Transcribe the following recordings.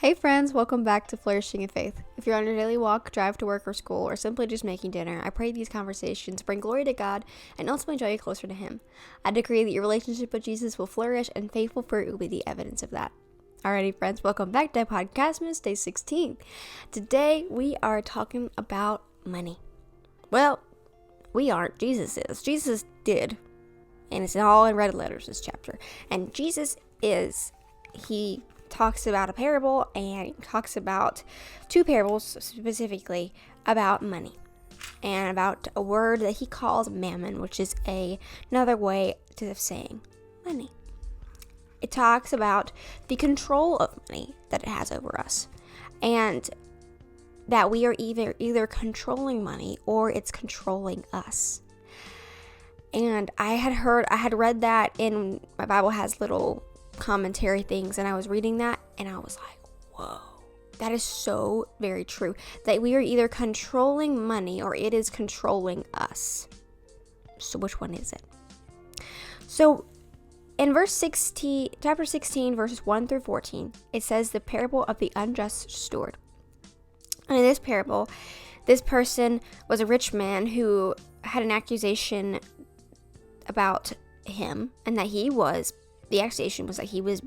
Hey friends, welcome back to Flourishing in Faith. If you're on your daily walk, drive to work or school, or simply just making dinner, I pray these conversations bring glory to God and ultimately draw you closer to Him. I decree that your relationship with Jesus will flourish and faithful fruit will be the evidence of that. Alrighty friends, welcome back to PodcastMAS Day 16. Today we are talking about money. Well, we aren't, Jesus is. Jesus did. And it's all in red letters, this chapter. And Jesus is, He talks about a parable and talks about two parables specifically about money and about a word that he calls mammon, which is another way of saying money. It talks about the control of money that it has over us and that we are either controlling money or it's controlling us. And I had read that in my Bible has little commentary things, and I was reading that and I was like, whoa, that is so very true, that we are either controlling money or it is controlling us. So which one is it? So in chapter 16 verses 1 through 14, it says the parable of the unjust steward. And in this parable, this person was a rich man who had an accusation about him, and that the accusation was that he was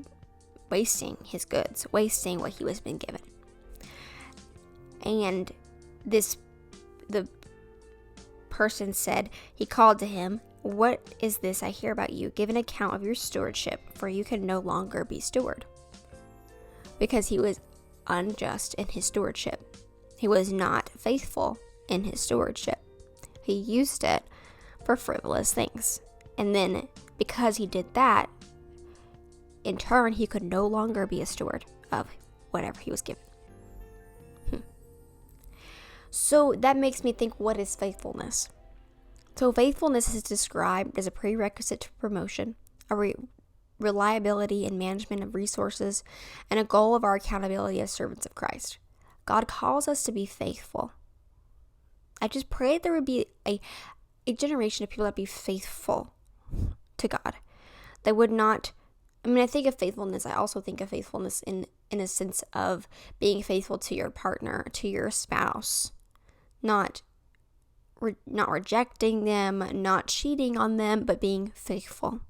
wasting his goods, wasting what he was being given. And the person said, he called to him, "What is this I hear about you? Give an account of your stewardship, for you can no longer be steward." Because he was unjust in his stewardship. He was not faithful in his stewardship. He used it for frivolous things. And then because he did that, in turn, he could no longer be a steward of whatever he was given. So that makes me think, what is faithfulness? So faithfulness is described as a prerequisite to promotion, a reliability and management of resources, and a goal of our accountability as servants of Christ. God calls us to be faithful. I just pray that there would be a generation of people that be faithful to God. They would not, I think of faithfulness, I also think of faithfulness in a sense of being faithful to your partner, to your spouse, not rejecting them, not cheating on them, but being faithful.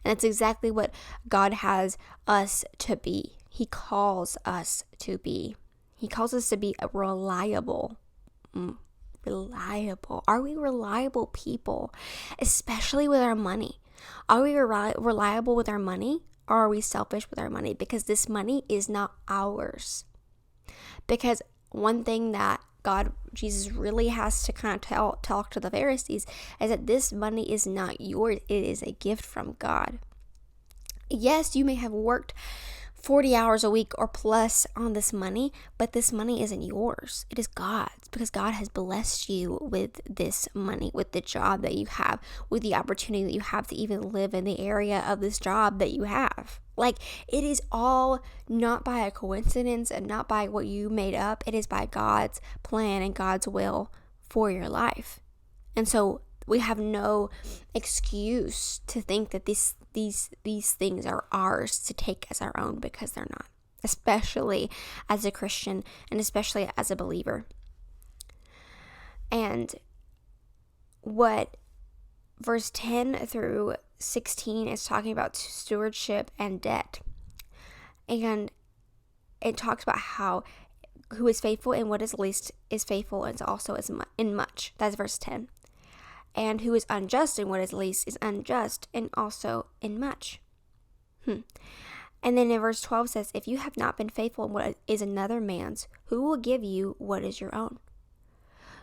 And that's exactly what God has us to be. He calls us to be. He calls us to be a reliable. Are we reliable people, especially with our money? Are we reliable with our money, or are we selfish with our money? Because this money is not ours. Because one thing that Jesus really has to kind of talk to the Pharisees is that this money is not yours. It is a gift from God. Yes, you may have worked 40 hours a week or plus on this money, but this money isn't yours. It is God's, because God has blessed you with this money, with the job that you have, with the opportunity that you have to even live in the area of this job that you have. It is all not by a coincidence and not by what you made up. It is by God's plan and God's will for your life. And so we have no excuse to think that these things are ours to take as our own, because they're not, especially as a Christian and especially as a believer. And what verse 10 through 16 is talking about stewardship and debt. And it talks about how who is faithful in what is least is faithful and also in much. That's verse 10. And who is unjust in what is least is unjust and also in much. And then in verse 12 says, if you have not been faithful in what is another man's, who will give you what is your own?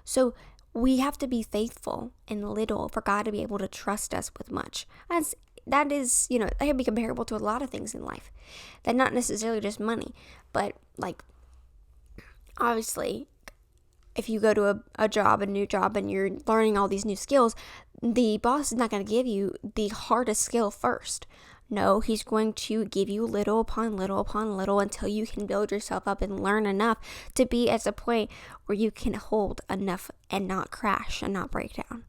So we have to be faithful in little for God to be able to trust us with much. That can be comparable to a lot of things in life. That not necessarily just money, but obviously, if you go to a new job, and you're learning all these new skills, the boss is not going to give you the hardest skill first. No, he's going to give you little upon little upon little until you can build yourself up and learn enough to be at a point where you can hold enough and not crash and not break down.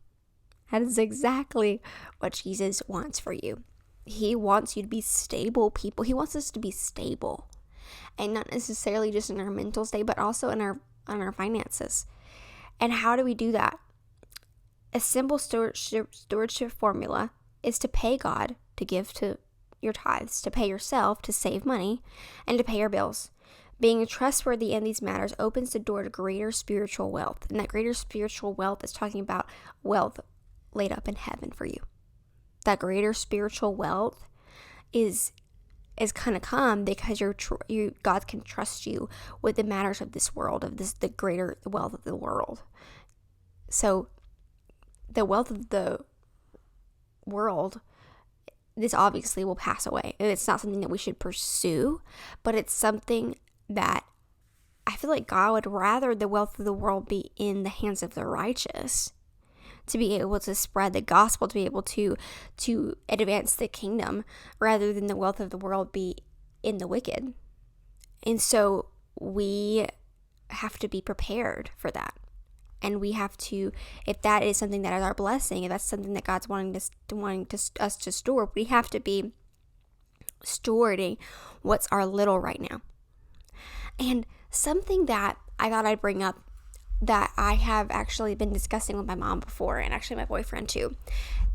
That is exactly what Jesus wants for you. He wants you to be stable people. He wants us to be stable. and not necessarily just in our mental state, but also in our finances. And how do we do that? A simple stewardship formula is to pay God, to give to your tithes, to pay yourself, to save money, and to pay your bills. Being trustworthy in these matters opens the door to greater spiritual wealth. And that greater spiritual wealth is talking about wealth laid up in heaven for you. That greater spiritual wealth is going to come because God can trust you with the matters of this world, the greater wealth of the world. So the wealth of the world, this obviously will pass away. And it's not something that we should pursue, but it's something that I feel like God would rather the wealth of the world be in the hands of the righteous, to be able to spread the gospel, to be able to advance the kingdom, rather than the wealth of the world be in the wicked. And so we have to be prepared for that. And we have to, if that is something that is our blessing, if that's something that God's wanting us to store, we have to be stewarding what's our little right now. And something that I thought I'd bring up that I have actually been discussing with my mom before, and actually my boyfriend too,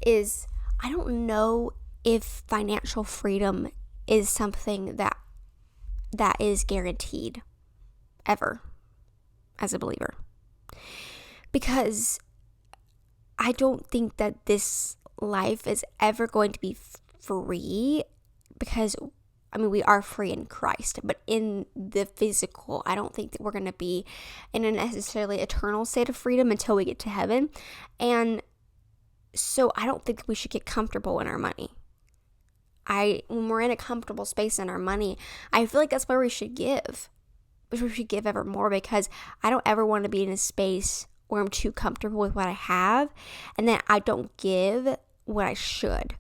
is I don't know if financial freedom is something that is guaranteed ever as a believer. Because I don't think that this life is ever going to be free, because we are free in Christ, but in the physical, I don't think that we're going to be in a necessarily eternal state of freedom until we get to heaven. And so I don't think we should get comfortable in our money. When we're in a comfortable space in our money, I feel like that's where we should give. We should give ever more, because I don't ever want to be in a space where I'm too comfortable with what I have and then I don't give what I should.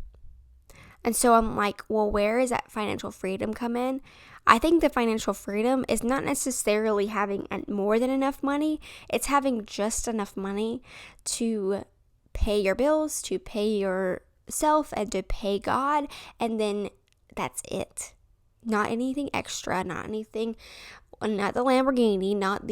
And so I'm like, well, where is that financial freedom come in? I think the financial freedom is not necessarily having more than enough money. It's having just enough money to pay your bills, to pay yourself, and to pay God. And then that's it. Not anything extra, not the Lamborghini, not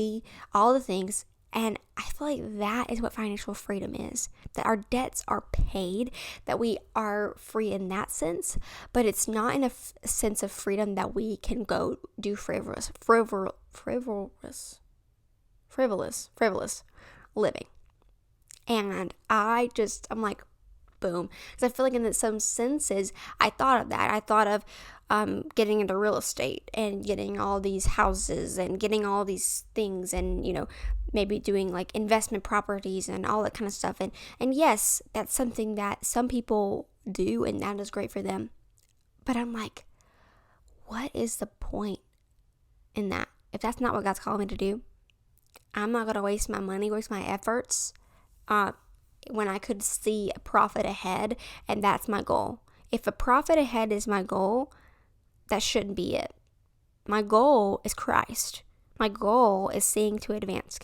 all the things. And I feel like that is what financial freedom is, that our debts are paid, that we are free in that sense, but it's not in a sense of freedom that we can go do frivolous living. And I'm like, boom. Because I feel like in some senses, I thought of that. I thought of getting into real estate and getting all these houses and getting all these things, and, maybe doing like investment properties and all that kind of stuff. And yes, that's something that some people do, and that is great for them. But I'm like, what is the point in that? If that's not what God's calling me to do, I'm not going to waste my money, waste my efforts when I could see a profit ahead, and that's my goal. If a profit ahead is my goal, that shouldn't be it. My goal is Christ. My goal is seeking to advance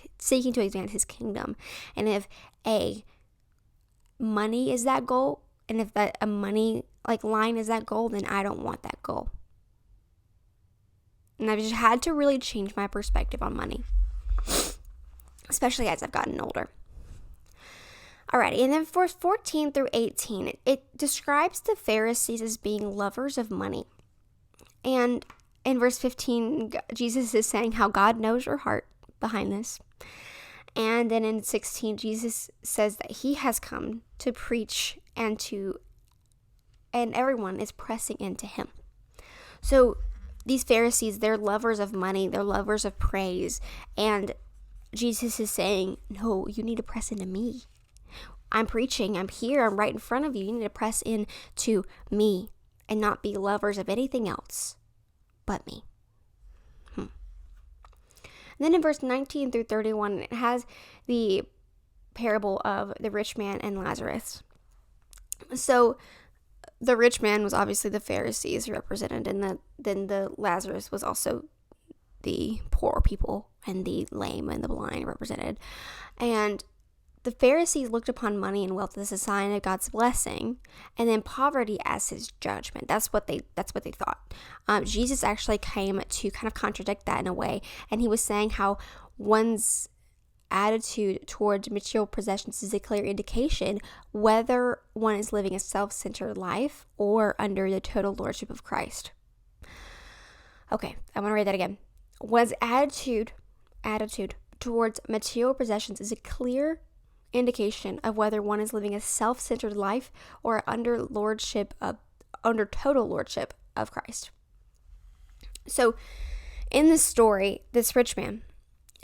his kingdom. And if money is that goal, and if a money line is that goal, then I don't want that goal. And I've just had to really change my perspective on money, especially as I've gotten older. Alrighty, and then verse 14 through 18, it describes the Pharisees as being lovers of money. And in verse 15, Jesus is saying how God knows your heart behind this. And then in 16, Jesus says that he has come to preach and everyone is pressing into him. So these Pharisees, they're lovers of money, they're lovers of praise. And Jesus is saying, no, you need to press into me. I'm preaching, I'm here, I'm right in front of you. You need to press into me and not be lovers of anything else but me. And then in verse 19 through 31, it has the parable of the rich man and Lazarus. So the rich man was obviously the Pharisees represented, and then the Lazarus was also the poor people and the lame and the blind represented. And the Pharisees looked upon money and wealth as a sign of God's blessing, and then poverty as his judgment. That's what they thought. Jesus actually came to kind of contradict that in a way, and he was saying how one's attitude towards material possessions is a clear indication whether one is living a self-centered life or under the total lordship of Christ. Okay, I'm going to read that again. One's attitude towards material possessions is a clear indication of whether one is living a self-centered life or under total lordship of Christ. So, in this story, this rich man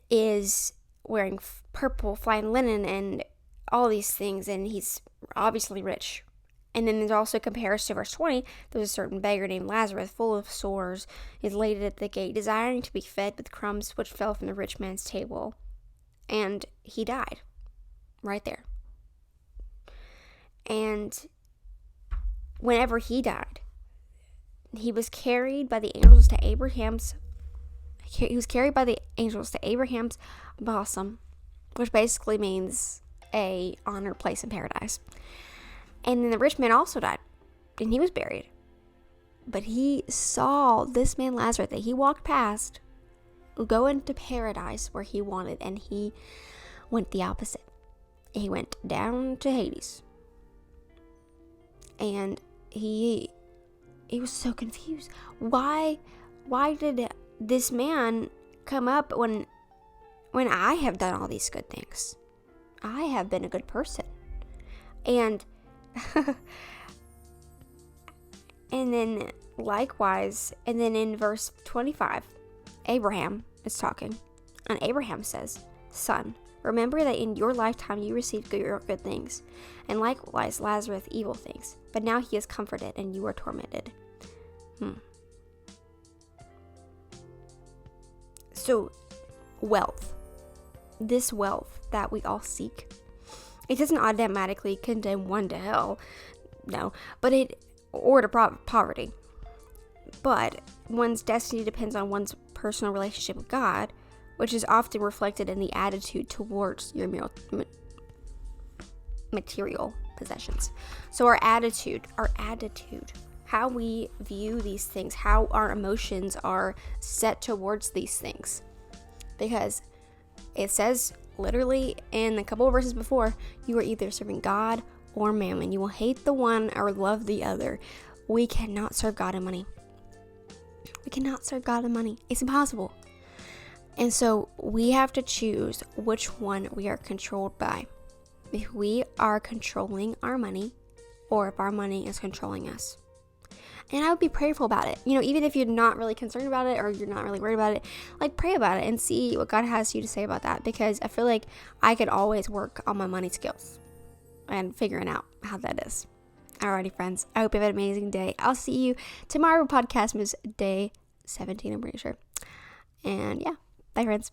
is wearing purple fine linen and all these things, and he's obviously rich. And then there's also a comparison to verse 20. There's a certain beggar named Lazarus, full of sores, is laid at the gate, desiring to be fed with crumbs which fell from the rich man's table. And he died right there. And whenever he died, he was carried by the angels to Abraham's bosom, which basically means a honored place in paradise. And then the rich man also died, and he was buried. But he saw this man Lazarus that he walked past go into paradise where he wanted, and he went the opposite. He went down to Hades. And he was so confused. Why did this man come up when I have done all these good things? I have been a good person. And and then likewise, and then in verse 25, Abraham is talking, and Abraham says, "Son, remember that in your lifetime you received good things, and likewise Lazarus evil things. But now he is comforted, and you are tormented." So, wealth. This wealth that we all seek, it doesn't automatically condemn one to hell, no, or to poverty. But one's destiny depends on one's personal relationship with God, which is often reflected in the attitude towards your material possessions. So our attitude, how we view these things, how our emotions are set towards these things. Because it says literally in a couple of verses before, you are either serving God or mammon. You will hate the one or love the other. We cannot serve God and money. It's impossible. And so we have to choose which one we are controlled by. If we are controlling our money, or if our money is controlling us. And I would be prayerful about it. Even if you're not really concerned about it, or you're not really worried about it, pray about it and see what God has you to say about that. Because I feel like I could always work on my money skills and figuring out how that is. Alrighty, friends. I hope you have an amazing day. I'll see you tomorrow for PodcastMAS day 17, I'm pretty sure. And yeah, bye, friends.